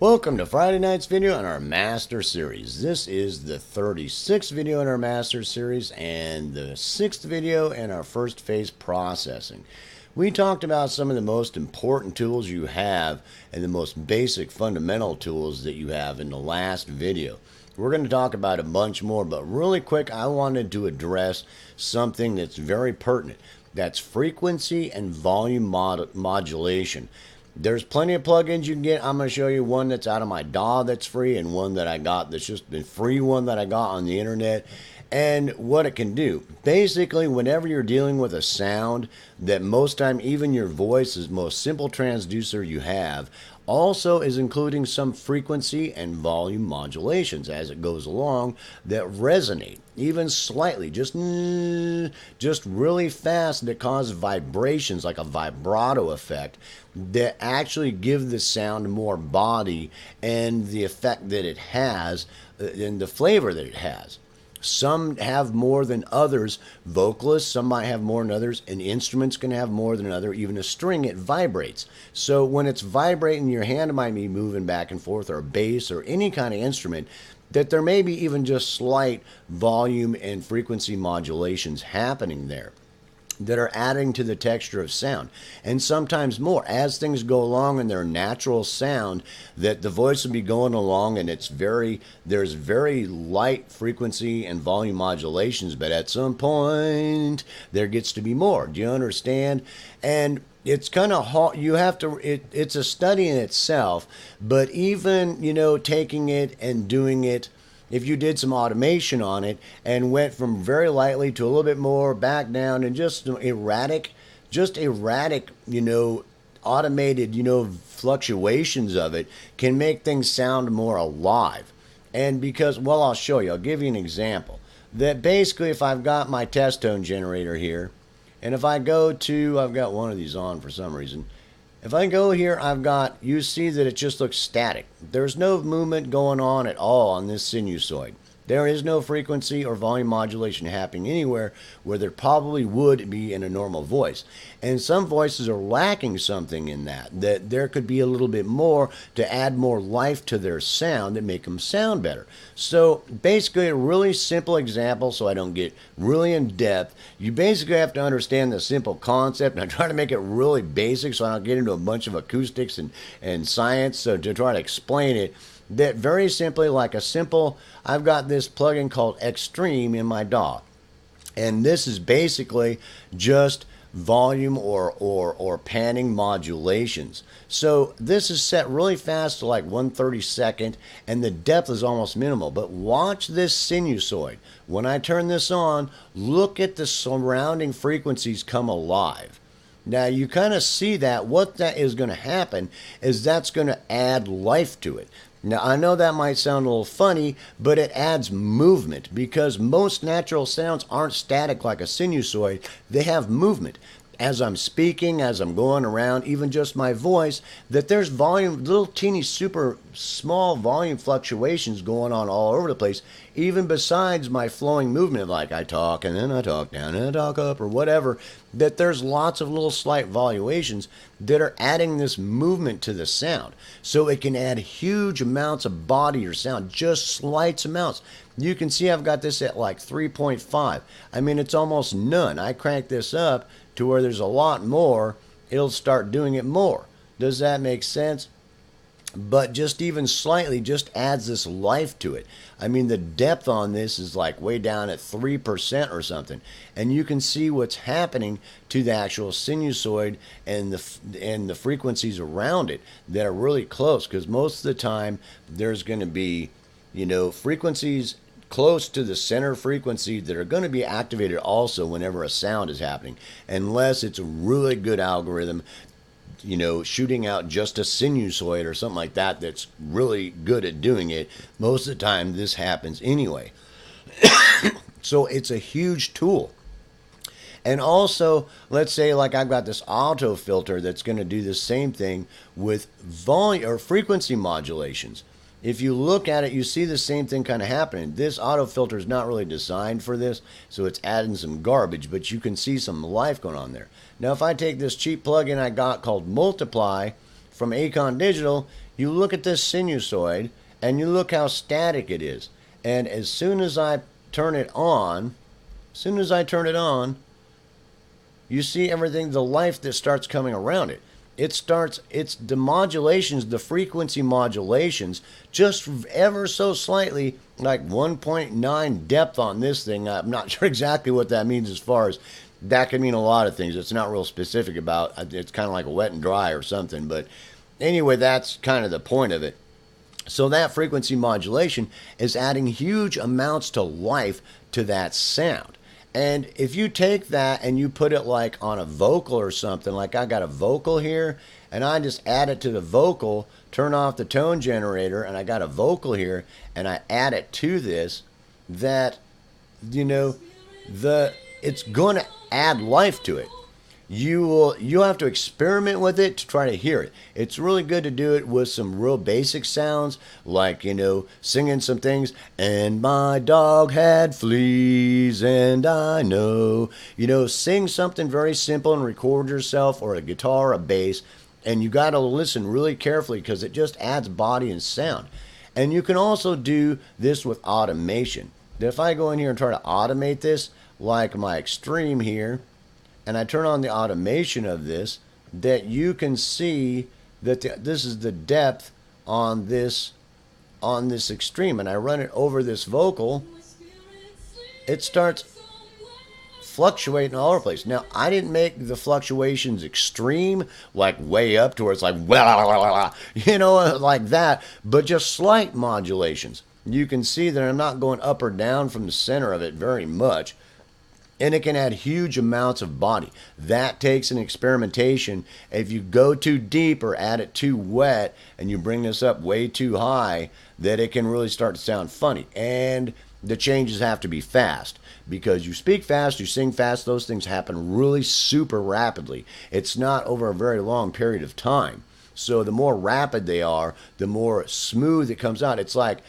Welcome to Friday night's video on our Master Series. This is the 36th video in our Master Series and the 6th video in our first phase processing. We talked about some of the most important tools you have and the most basic fundamental tools that you have in the last video. We're going to talk about a bunch more, but really quick, I wanted to address something that's very pertinent. That's frequency and volume modulation. There's plenty of plugins you can get. I'm going to show you one that's out of my DAW that's free and one that I got that's just the free one that I got on the internet. And what it can do. Basically, whenever you're dealing with a sound that most time even your voice is the most simple transducer you have, also is including some frequency and volume modulations as it goes along that resonate even slightly, just really fast, that cause vibrations like a vibrato effect that actually give the sound more body and the effect that it has and the flavor that it has. Some have more than others. Vocalists, some might have more than others. An instrument's going to have more than another. Even a string, it vibrates. So when it's vibrating, your hand might be moving back and forth, or a bass, or any kind of instrument, that there may be even just slight volume and frequency modulations happening there that are adding to the texture of sound, and sometimes more as things go along in their natural sound, that the voice will be going along and there's very light frequency and volume modulations, but at some point there gets to be more. Do you understand? And it's kind of hard. You have to, it's a study in itself, but even, taking it and doing it, if you did some automation on it and went from very lightly to a little bit more back down and just erratic, automated, fluctuations of it can make things sound more alive. And because, well, I'll show you. I'll give you an example. That basically, if I've got my test tone generator here, and if I go to, I've got one of these on for some reason. If I go here, you see that it just looks static. There's no movement going on at all on this sinusoid. There is no frequency or volume modulation happening anywhere where there probably would be in a normal voice. And some voices are lacking something in that there could be a little bit more to add more life to their sound that make them sound better. So basically a really simple example, so I don't get really in depth. You basically have to understand the simple concept, and I try to make it really basic so I don't get into a bunch of acoustics and science, so to try to explain it. That very simply, I've got this plugin called Extreme in my DAW. And this is basically just volume or panning modulations. So this is set really fast to like 1/32, and the depth is almost minimal. But watch this sinusoid. When I turn this on, look at the surrounding frequencies come alive. Now you kind of see that what that is going to happen is that's going to add life to it. Now, I know that might sound a little funny, but it adds movement because most natural sounds aren't static like a sinusoid. They have movement. As I'm speaking, as I'm going around, even just my voice, that there's volume, little teeny super small volume fluctuations going on all over the place, even besides my flowing movement, like I talk and then I talk down and I talk up or whatever, that there's lots of little slight valuations that are adding this movement to the sound. So it can add huge amounts of body or sound, just slight amounts. You can see I've got this at like 3.5. I mean, it's almost none. I crank this up to where there's a lot more, it'll start doing it more. Does that make sense? But just even slightly just adds this life to it. I mean, the depth on this is like way down at 3% or something. And you can see what's happening to the actual sinusoid and the frequencies around it that are really close. Because most of the time, there's going to be, frequencies close to the center frequency that are going to be activated also whenever a sound is happening, unless it's a really good algorithm, shooting out just a sinusoid or something like that that's really good at doing it. Most of the time this happens anyway. So it's a huge tool. And also, let's say like I've got this auto filter that's going to do the same thing with volume or frequency modulations. If you look at it, you see the same thing kind of happening. This auto filter is not really designed for this, so it's adding some garbage, but you can see some life going on there. Now, if I take this cheap plugin I got called Multiply from Acon Digital, you look at this sinusoid and you look how static it is. And as soon as I turn it on, you see everything, the life that starts coming around it. It's the modulations, the frequency modulations, just ever so slightly, like 1.9 depth on this thing. I'm not sure exactly what that means as far as, that can mean a lot of things. It's not real specific about, it's kind of like a wet and dry or something. But anyway, that's kind of the point of it. So that frequency modulation is adding huge amounts to life to that sound. And if you take that and you put it like on a vocal or something, like I got a vocal here, and I just add it to the vocal, turn off the tone generator, and I got a vocal here, and I add it to this, that, it's going to add life to it. You have to experiment with it to try to hear it. It's really good to do it with some real basic sounds, like, singing some things, and my dog had fleas, and I know. Sing something very simple and record yourself, or a guitar, a bass, and you got to listen really carefully because it just adds body and sound. And you can also do this with automation. If I go in here and try to automate this, like my extreme here, and I turn on the automation of this, that you can see that this is the depth on this extreme, and I run it over this vocal, it starts fluctuating all over the place. Now, I didn't make the fluctuations extreme, like way up to where it's like, like that, but just slight modulations. You can see that I'm not going up or down from the center of it very much. And it can add huge amounts of body. That takes an experimentation. If you go too deep or add it too wet and you bring this up way too high, that it can really start to sound funny. And the changes have to be fast, because you speak fast, you sing fast, those things happen really super rapidly. It's not over a very long period of time. So the more rapid they are, the more smooth it comes out. It's like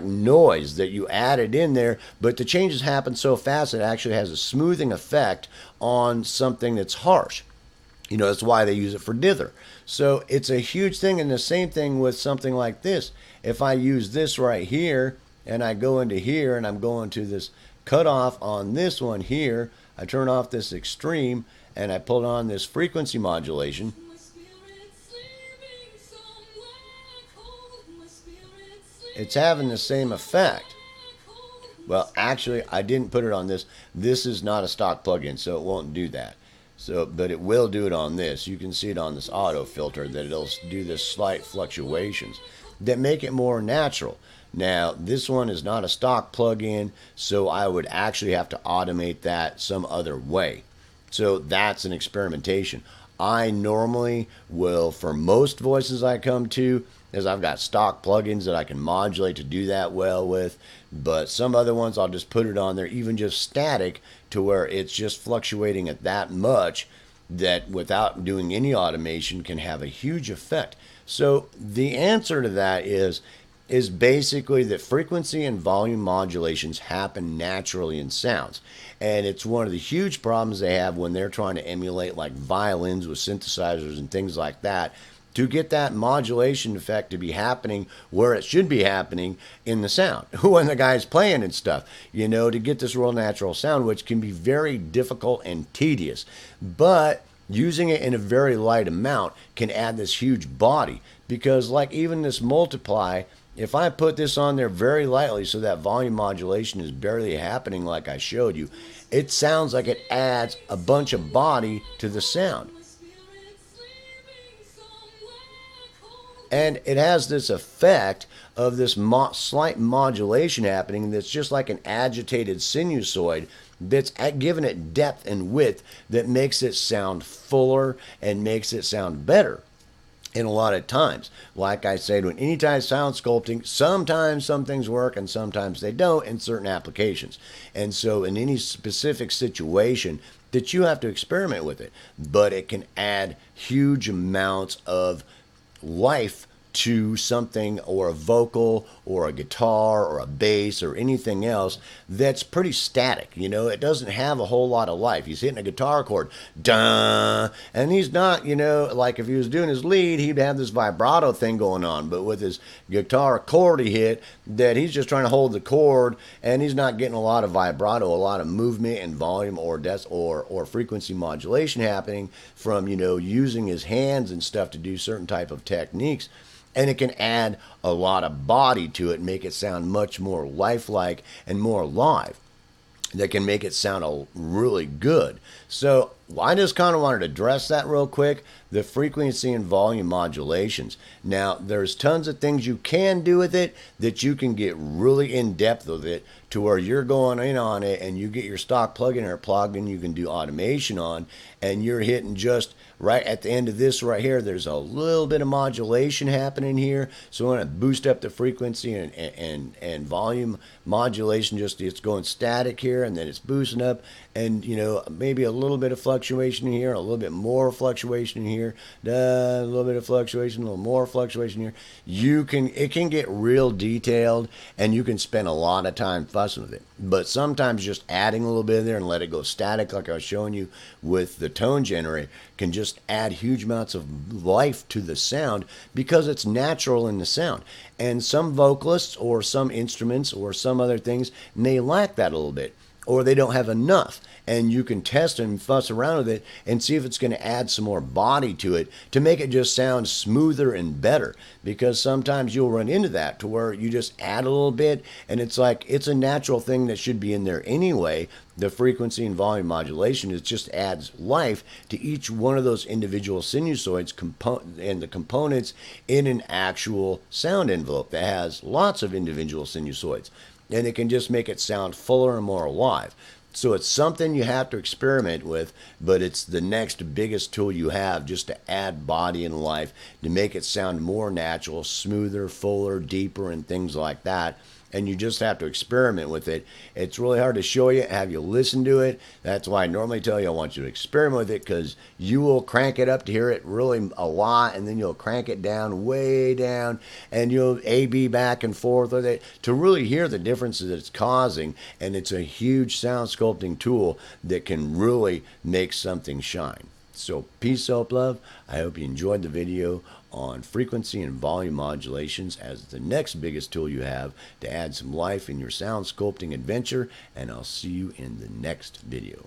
noise that you added in there, but the changes happen so fast it actually has a smoothing effect on something that's harsh. That's why they use it for dither. So it's a huge thing, and the same thing with something like this. If I use this right here, and I go into here, and I'm going to this cutoff on this one here, I turn off this extreme, and I pull on this frequency modulation, it's having the same effect. Well, actually, I didn't put it on this. This is not a stock plugin, so it won't do that. But it will do it on this. You can see it on this auto filter that it'll do this slight fluctuations that make it more natural. Now, this one is not a stock plugin, so I would actually have to automate that some other way. So that's an experimentation. I normally will, for most voices I come to, is I've got stock plugins that I can modulate to do that well with, but some other ones I'll just put it on there, even just static, to where it's just fluctuating at that much that without doing any automation can have a huge effect. So the answer to that is basically that frequency and volume modulations happen naturally in sounds. And it's one of the huge problems they have when they're trying to emulate like violins with synthesizers and things like that, to get that modulation effect to be happening where it should be happening in the sound when the guy's playing and stuff, to get this real natural sound, which can be very difficult and tedious. But using it in a very light amount can add this huge body, because like even this multiply, if I put this on there very lightly so that volume modulation is barely happening like I showed you, it sounds like it adds a bunch of body to the sound. And it has this effect of this slight modulation happening that's just like an agitated sinusoid that's giving it depth and width that makes it sound fuller and makes it sound better. And a lot of times, like I said, when anytime sound sculpting, sometimes some things work and sometimes they don't in certain applications. And so in any specific situation that you have to experiment with it, but it can add huge amounts of life to something, or a vocal or a guitar or a bass or anything else that's pretty static. You know, it doesn't have a whole lot of life. He's hitting a guitar chord, duh, and he's not, you know, like if he was doing his lead, he'd have this vibrato thing going on. But with his guitar chord he hit, that he's just trying to hold the chord, and he's not getting a lot of vibrato, a lot of movement and volume or or frequency modulation happening from, you know, using his hands and stuff to do certain type of techniques. And it can add a lot of body to it and make it sound much more lifelike and more alive. That can make it sound really good. So I just kind of wanted to address that real quick, the frequency and volume modulations. Now, there's tons of things you can do with it that you can get really in depth with it to where you're going in on it and you get your stock plugin or plugin you can do automation on, and you're hitting just right at the end of this right here. There's a little bit of modulation happening here, so I want to boost up the frequency and volume modulation. Just it's going static here, and then it's boosting up, and you know, maybe a little bit of fluctuation here, a little bit more fluctuation here, a little bit of fluctuation, a little more fluctuation here. It can get real detailed, and you can spend a lot of time fussing with it. But sometimes just adding a little bit in there and let it go static, like I was showing you with the tone generator, can just add huge amounts of life to the sound because it's natural in the sound. And some vocalists or some instruments or some other things may lack that a little bit, or they don't have enough. And you can test and fuss around with it and see if it's going to add some more body to it to make it just sound smoother and better. Because sometimes you'll run into that to where you just add a little bit and it's like it's a natural thing that should be in there anyway. The frequency and volume modulation, it just adds life to each one of those individual sinusoids and the components in an actual sound envelope that has lots of individual sinusoids. And it can just make it sound fuller and more alive. So it's something you have to experiment with, but it's the next biggest tool you have just to add body and life, to make it sound more natural, smoother, fuller, deeper, and things like that. And you just have to experiment with it. It's really hard to show you, have you listen to it. That's why I normally tell you I want you to experiment with it, because you will crank it up to hear it really a lot, and then you'll crank it down, way down, and you'll A-B back and forth with it to really hear the differences that it's causing. And it's a huge sound sculpting tool that can really make something shine. So peace, hope, love. I hope you enjoyed the video on frequency and volume modulations as the next biggest tool you have to add some life in your sound sculpting adventure. And I'll see you in the next video.